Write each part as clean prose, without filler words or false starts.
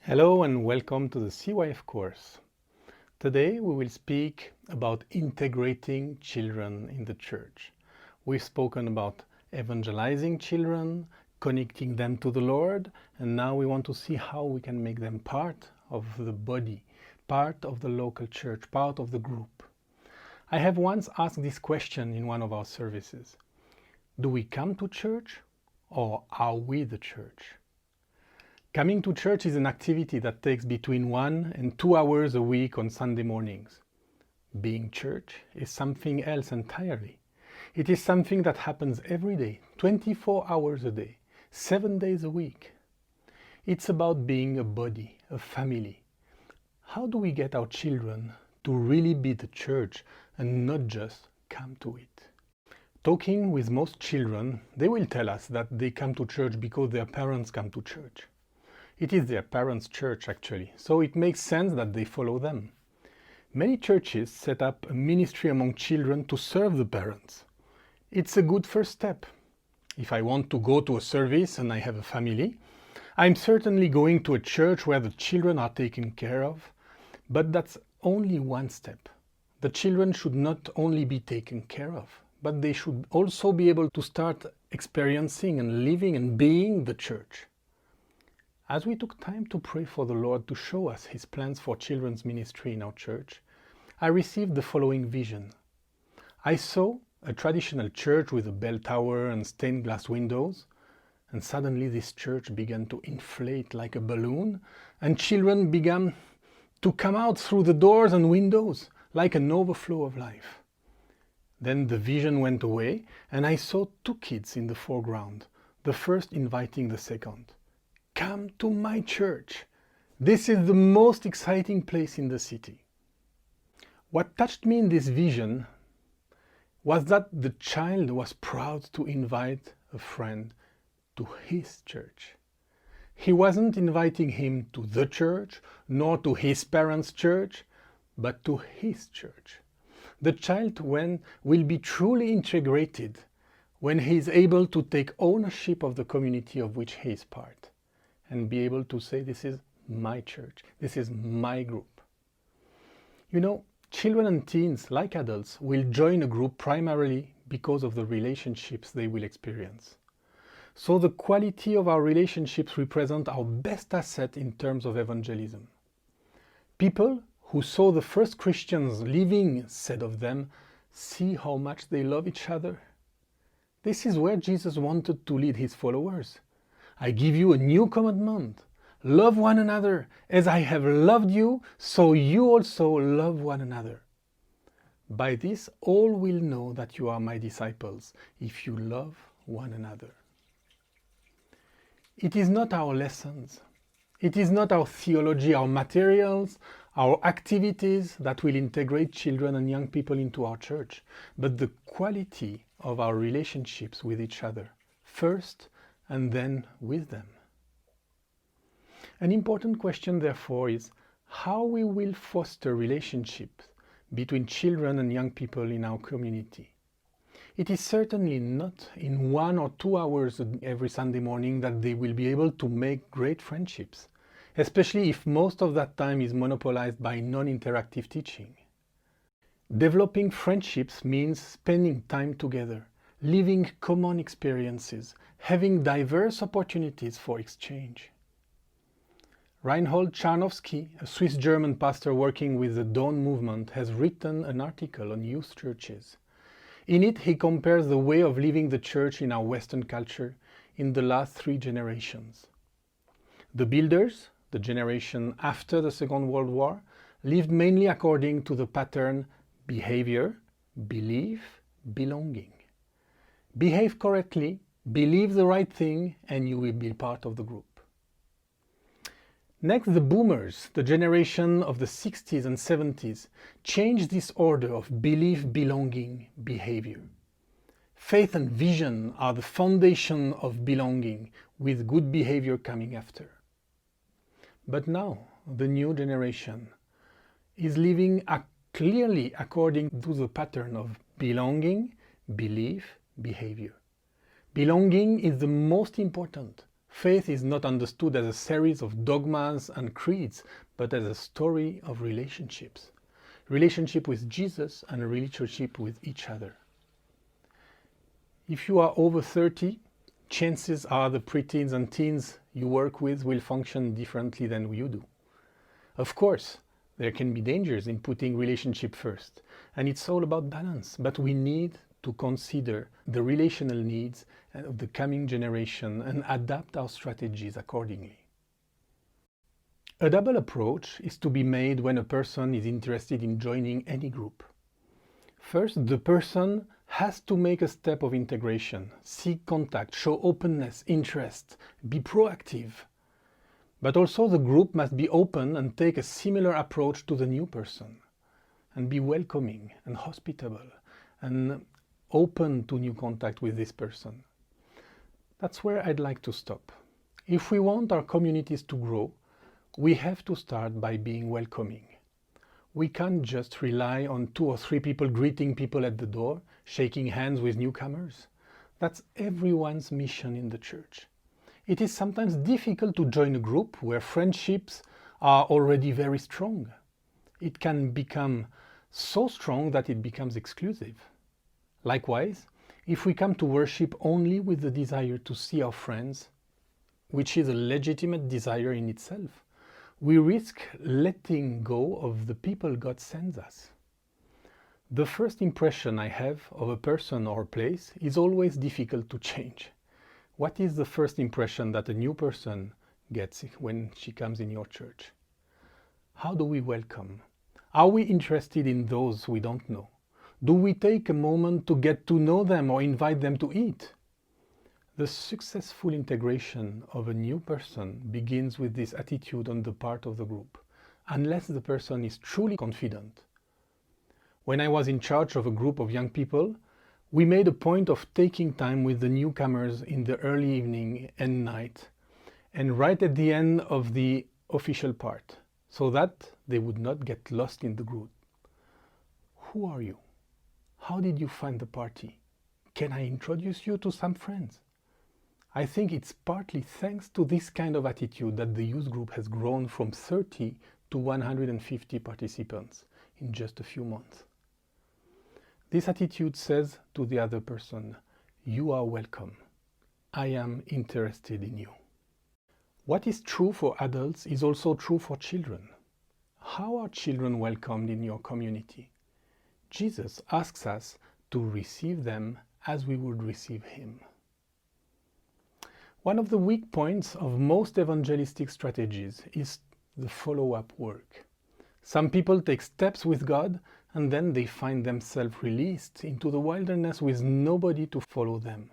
Hello and welcome to the CYF Course. Today we will speak about integrating children in the church. We've spoken about evangelizing children, connecting them to the Lord, and now we want to see how we can make them part of the body, part of the local church, part of the group. I have once asked this question in one of our services. Do we come to church or are we the church? Coming to church is an activity that takes between 1 and 2 hours a week on Sunday mornings. Being church is something else entirely. It is something that happens every day, 24 hours a day, 7 days a week. It's about being a body, a family. How do we get our children to really be the church and not just come to it? Talking with most children, they will tell us that they come to church because their parents come to church. It is their parents' church actually, so it makes sense that they follow them. Many churches set up a ministry among children to serve the parents. It's a good first step. If I want to go to a service and I have a family, I'm certainly going to a church where the children are taken care of, but that's only one step. The children should not only be taken care of, but they should also be able to start experiencing and living and being the church. As we took time to pray for the Lord to show us His plans for children's ministry in our church, I received the following vision. I saw a traditional church with a bell tower and stained glass windows, and suddenly this church began to inflate like a balloon, and children began to come out through the doors and windows like an overflow of life. Then the vision went away, and I saw 2 kids in the foreground, the first inviting the second. Come to my church. This is the most exciting place in the city. What touched me in this vision was that the child was proud to invite a friend to his church. He wasn't inviting him to the church, nor to his parents' church, but to his church. The child will be truly integrated when he is able to take ownership of the community of which he is part, and be able to say, this is my church, this is my group. You know, children and teens, like adults, will join a group primarily because of the relationships they will experience. So the quality of our relationships represent our best asset in terms of evangelism. People who saw the first Christians living said of them, see how much they love each other. This is where Jesus wanted to lead his followers. I give you a new commandment. Love one another. As I have loved you, so you also love one another. By this, all will know that you are my disciples, if you love one another. It is not our lessons. It is not our theology, our materials, our activities that will integrate children and young people into our church, but the quality of our relationships with each other, first and then with them. An important question, therefore, is how we will foster relationships between children and young people in our community. It is certainly not in 1 or 2 hours every Sunday morning that they will be able to make great friendships, especially if most of that time is monopolized by non-interactive teaching. Developing friendships means spending time together, living common experiences, having diverse opportunities for exchange. Reinhold Czarnowski, a Swiss-German pastor working with the Dawn movement, has written an article on youth churches. In it, he compares the way of living the church in our Western culture in the last 3 generations. The builders, the generation after the Second World War, lived mainly according to the pattern behavior, belief, belonging. Behave correctly, believe the right thing, and you will be part of the group. Next, the boomers, the generation of the 60s and 70s, changed this order of belief, belonging, behavior. Faith and vision are the foundation of belonging, with good behavior coming after. But now, the new generation is living clearly according to the pattern of belonging, belief, behavior. Belonging is the most important. Faith is not understood as a series of dogmas and creeds, but as a story of relationships. Relationship with Jesus and a relationship with each other. If you are over 30, chances are the preteens and teens you work with will function differently than you do. Of course, there can be dangers in putting relationship first, and it's all about balance, but we need to consider the relational needs of the coming generation and adapt our strategies accordingly. A double approach is to be made when a person is interested in joining any group. First, the person has to make a step of integration, seek contact, show openness, interest, be proactive. But also the group must be open and take a similar approach to the new person, and be welcoming and hospitable and open to new contact with this person. That's where I'd like to stop. If we want our communities to grow, we have to start by being welcoming. We can't just rely on 2 or 3 people greeting people at the door, shaking hands with newcomers. That's everyone's mission in the church. It is sometimes difficult to join a group where friendships are already very strong. It can become so strong that it becomes exclusive. Likewise, if we come to worship only with the desire to see our friends, which is a legitimate desire in itself, we risk letting go of the people God sends us. The first impression I have of a person or a place is always difficult to change. What is the first impression that a new person gets when she comes in your church? How do we welcome? Are we interested in those we don't know? Do we take a moment to get to know them or invite them to eat? The successful integration of a new person begins with this attitude on the part of the group, unless the person is truly confident. When I was in charge of a group of young people, we made a point of taking time with the newcomers in the early evening and night, and right at the end of the official part, so that they would not get lost in the group. Who are you? How did you find the party? Can I introduce you to some friends? I think it's partly thanks to this kind of attitude that the youth group has grown from 30 to 150 participants in just a few months. This attitude says to the other person, you are welcome. I am interested in you. What is true for adults is also true for children. How are children welcomed in your community? Jesus asks us to receive them as we would receive him. One of the weak points of most evangelistic strategies is the follow-up work. Some people take steps with God and then they find themselves released into the wilderness with nobody to follow them.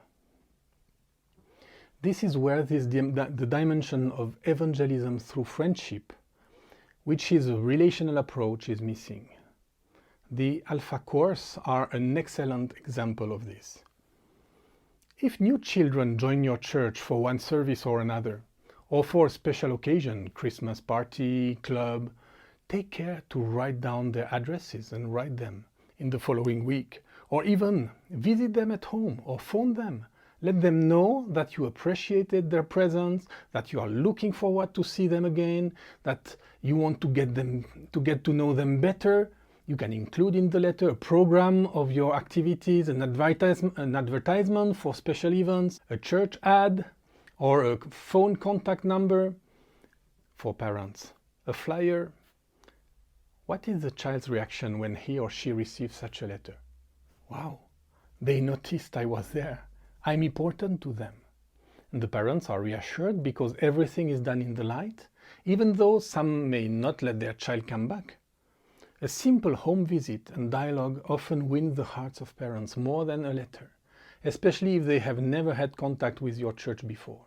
This is where the dimension of evangelism through friendship, which is a relational approach, is missing. The Alpha Course are an excellent example of this. If new children join your church for one service or another, or for a special occasion, Christmas party, club, take care to write down their addresses and write them in the following week, or even visit them at home or phone them. Let them know that you appreciated their presence, that you are looking forward to see them again, that you want to get to know them better. You can include in the letter a program of your activities, an advertisement for special events, a church ad, or a phone contact number for parents, a flyer. What is the child's reaction when he or she receives such a letter? Wow, they noticed I was there. I'm important to them. And the parents are reassured because everything is done in the light, even though some may not let their child come back. A simple home visit and dialogue often wins the hearts of parents more than a letter, especially if they have never had contact with your church before.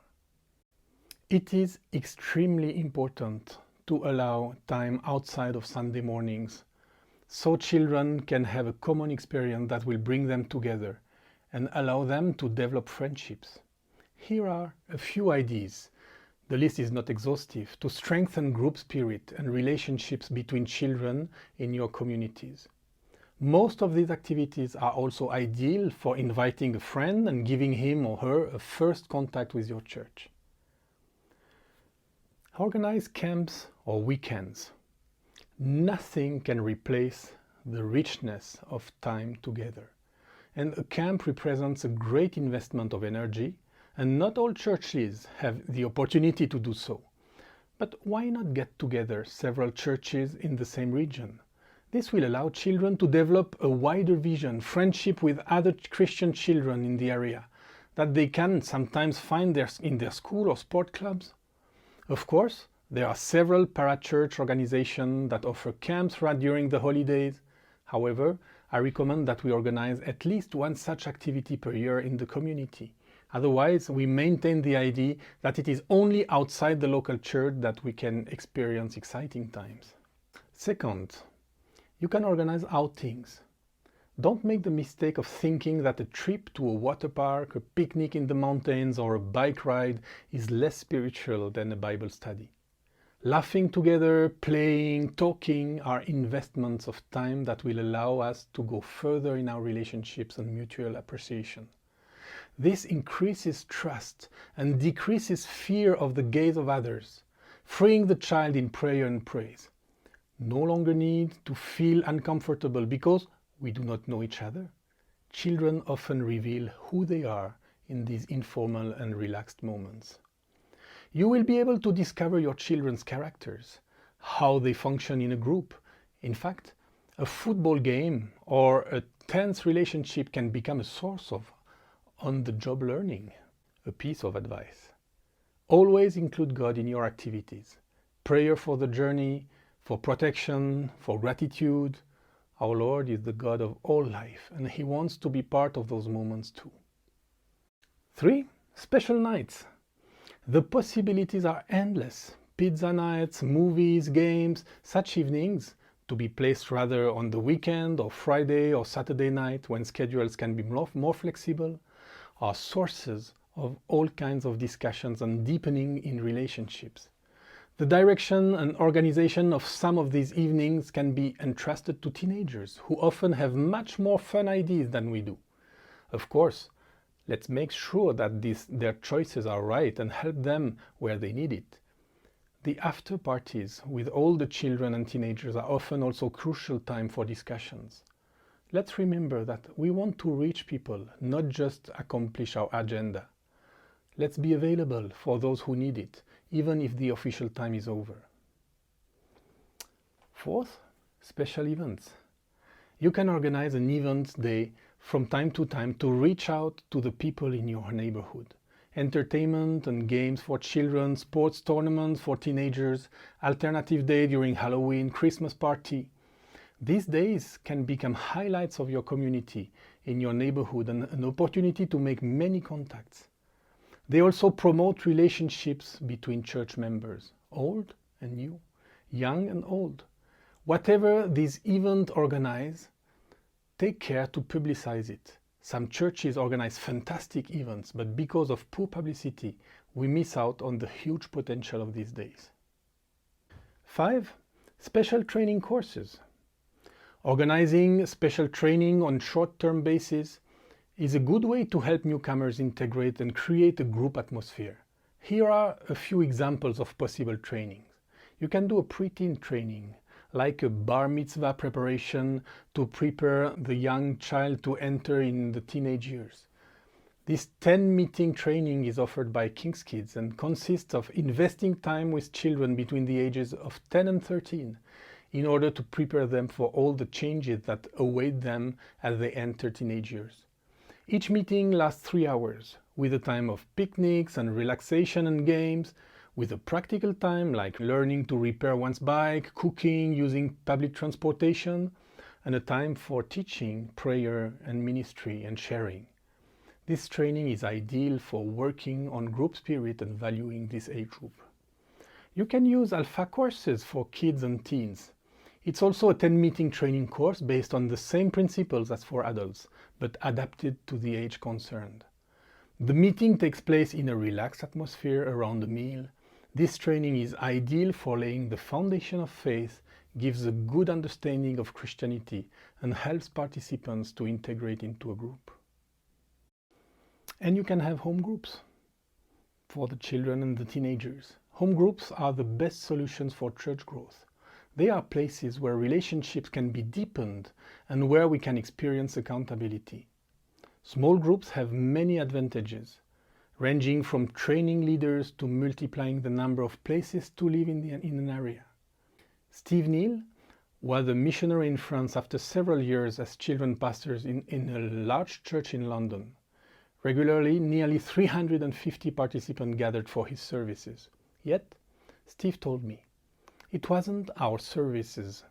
It is extremely important to allow time outside of Sunday mornings so children can have a common experience that will bring them together and allow them to develop friendships. Here are a few ideas. The list is not exhaustive, to strengthen group spirit and relationships between children in your communities. Most of these activities are also ideal for inviting a friend and giving him or her a first contact with your church. Organize camps or weekends. Nothing can replace the richness of time together. And a camp represents a great investment of energy, and not all churches have the opportunity to do so. But why not get together several churches in the same region? This will allow children to develop a wider vision, friendship with other Christian children in the area, that they can sometimes find in their school or sport clubs. Of course, there are several parachurch organizations that offer camps right during the holidays. However, I recommend that we organize at least one such activity per year in the community. Otherwise, we maintain the idea that it is only outside the local church that we can experience exciting times. Second, you can organize outings. Don't make the mistake of thinking that a trip to a water park, a picnic in the mountains, or a bike ride is less spiritual than a Bible study. Laughing together, playing, talking are investments of time that will allow us to go further in our relationships and mutual appreciation. This increases trust and decreases fear of the gaze of others, freeing the child in prayer and praise. No longer need to feel uncomfortable because we do not know each other. Children often reveal who they are in these informal and relaxed moments. You will be able to discover your children's characters, how they function in a group. In fact, a football game or a tense relationship can become a source of on-the-job learning. A piece of advice: always include God in your activities. Prayer for the journey, for protection, for gratitude. Our Lord is the God of all life, and He wants to be part of those moments too. 3. Special nights. The possibilities are endless. Pizza nights, movies, games, such evenings, to be placed rather on the weekend or Friday or Saturday night when schedules can be more flexible, are sources of all kinds of discussions and deepening in relationships. The direction and organization of some of these evenings can be entrusted to teenagers, who often have much more fun ideas than we do. Of course, let's make sure that their choices are right and help them where they need it. The after parties with all the children and teenagers are often also crucial time for discussions. Let's remember that we want to reach people, not just accomplish our agenda. Let's be available for those who need it, even if the official time is over. 4th, special events. You can organize an event day from time to time to reach out to the people in your neighborhood. Entertainment and games for children, sports tournaments for teenagers, alternative day during Halloween, Christmas party. These days can become highlights of your community in your neighborhood and an opportunity to make many contacts. They also promote relationships between church members, old and new, young and old. Whatever these events organize, take care to publicize it. Some churches organize fantastic events, but because of poor publicity, we miss out on the huge potential of these days. 5. Special training courses. Organizing special training on short-term basis is a good way to help newcomers integrate and create a group atmosphere. Here are a few examples of possible trainings. You can do a pre-teen training, like a bar mitzvah preparation to prepare the young child to enter in the teenage years. This 10-meeting training is offered by King's Kids and consists of investing time with children between the ages of 10 and 13 in order to prepare them for all the changes that await them as they enter teenage years. Each meeting lasts 3 hours, with a time of picnics and relaxation and games, with a practical time like learning to repair one's bike, cooking, using public transportation, and a time for teaching, prayer, and ministry and sharing. This training is ideal for working on group spirit and valuing this age group. You can use alpha courses for kids and teens. It's also a 10-meeting training course based on the same principles as for adults, but adapted to the age concerned. The meeting takes place in a relaxed atmosphere around a meal. This training is ideal for laying the foundation of faith, gives a good understanding of Christianity, and helps participants to integrate into a group. And you can have home groups for the children and the teenagers. Home groups are the best solutions for church growth. They are places where relationships can be deepened and where we can experience accountability. Small groups have many advantages, ranging from training leaders to multiplying the number of places to live in an area. Steve Neal was a missionary in France after several years as children pastors in a large church in London. Regularly, nearly 350 participants gathered for his services. Yet, Steve told me, it wasn't our services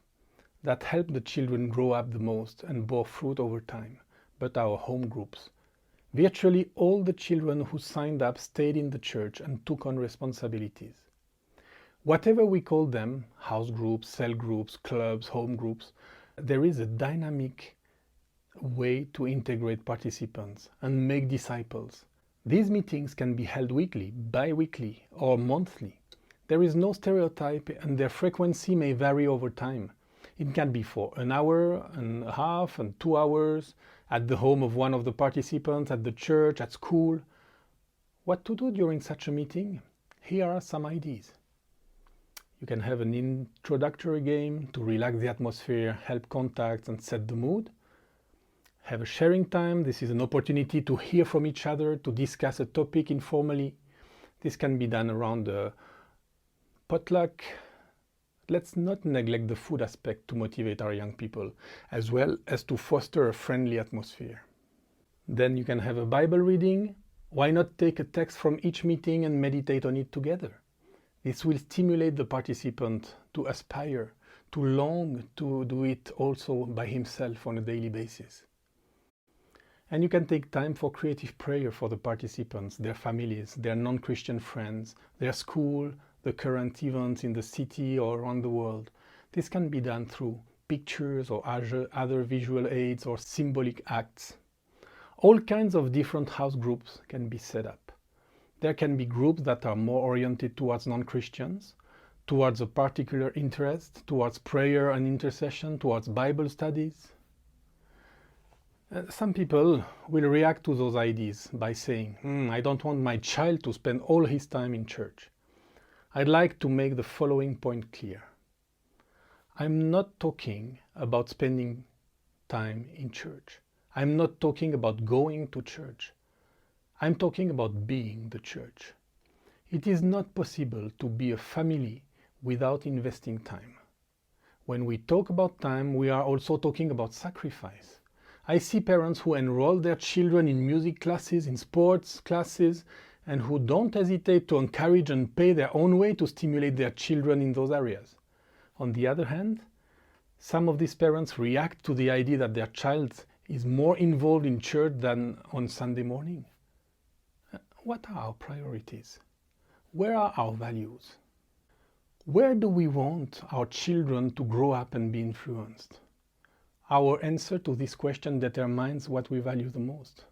that helped the children grow up the most and bore fruit over time, but our home groups. Virtually all the children who signed up stayed in the church and took on responsibilities. Whatever we call them, house groups, cell groups, clubs, home groups, there is a dynamic way to integrate participants and make disciples. These meetings can be held weekly, bi-weekly, or monthly. There is no stereotype and their frequency may vary over time. It can be for an hour and a half and 2 hours, at the home of one of the participants, at the church, at school. What to do during such a meeting? Here are some ideas. You can have an introductory game to relax the atmosphere, help contacts and set the mood. Have a sharing time. This is an opportunity to hear from each other, to discuss a topic informally. This can be done around the potluck. Let's not neglect the food aspect to motivate our young people, as well as to foster a friendly atmosphere. Then you can have a Bible reading. Why not take a text from each meeting and meditate on it together? This will stimulate the participant to aspire, to long to do it also by himself on a daily basis. And you can take time for creative prayer for the participants, their families, their non-Christian friends, their school, the current events in the city or around the world. This can be done through pictures or other visual aids or symbolic acts. All kinds of different house groups can be set up. There can be groups that are more oriented towards non-Christians, towards a particular interest, towards prayer and intercession, towards Bible studies. Some people will react to those ideas by saying, I don't want my child to spend all his time in church. I'd like to make the following point clear. I'm not talking about spending time in church. I'm not talking about going to church. I'm talking about being the church. It is not possible to be a family without investing time. When we talk about time, we are also talking about sacrifice. I see parents who enroll their children in music classes, in sports classes, and who don't hesitate to encourage and pay their own way to stimulate their children in those areas. On the other hand, some of these parents react to the idea that their child is more involved in church than on Sunday morning. What are our priorities? Where are our values? Where do we want our children to grow up and be influenced? Our answer to this question determines what we value the most.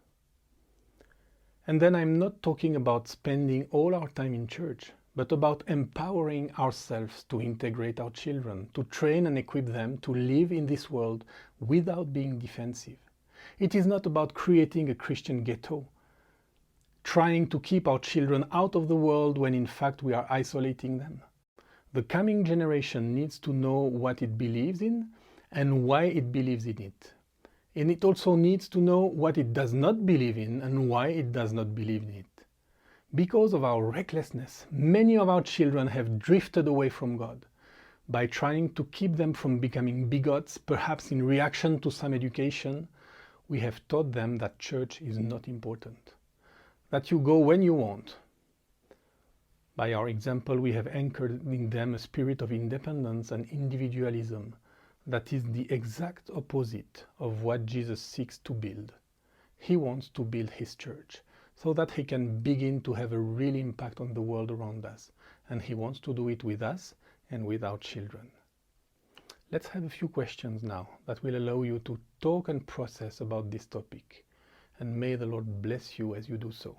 And then I'm not talking about spending all our time in church, but about empowering ourselves to integrate our children, to train and equip them to live in this world without being defensive. It is not about creating a Christian ghetto, trying to keep our children out of the world when in fact we are isolating them. The coming generation needs to know what it believes in and why it believes in it. And it also needs to know what it does not believe in and why it does not believe in it. Because of our recklessness, many of our children have drifted away from God. By trying to keep them from becoming bigots, perhaps in reaction to some education, we have taught them that church is not important, that you go when you want. By our example, we have anchored in them a spirit of independence and individualism that is the exact opposite of what Jesus seeks to build. He wants to build his church so that he can begin to have a real impact on the world around us, and he wants to do it with us and with our children. Let's have a few questions now that will allow you to talk and process about this topic, and may the Lord bless you as you do so.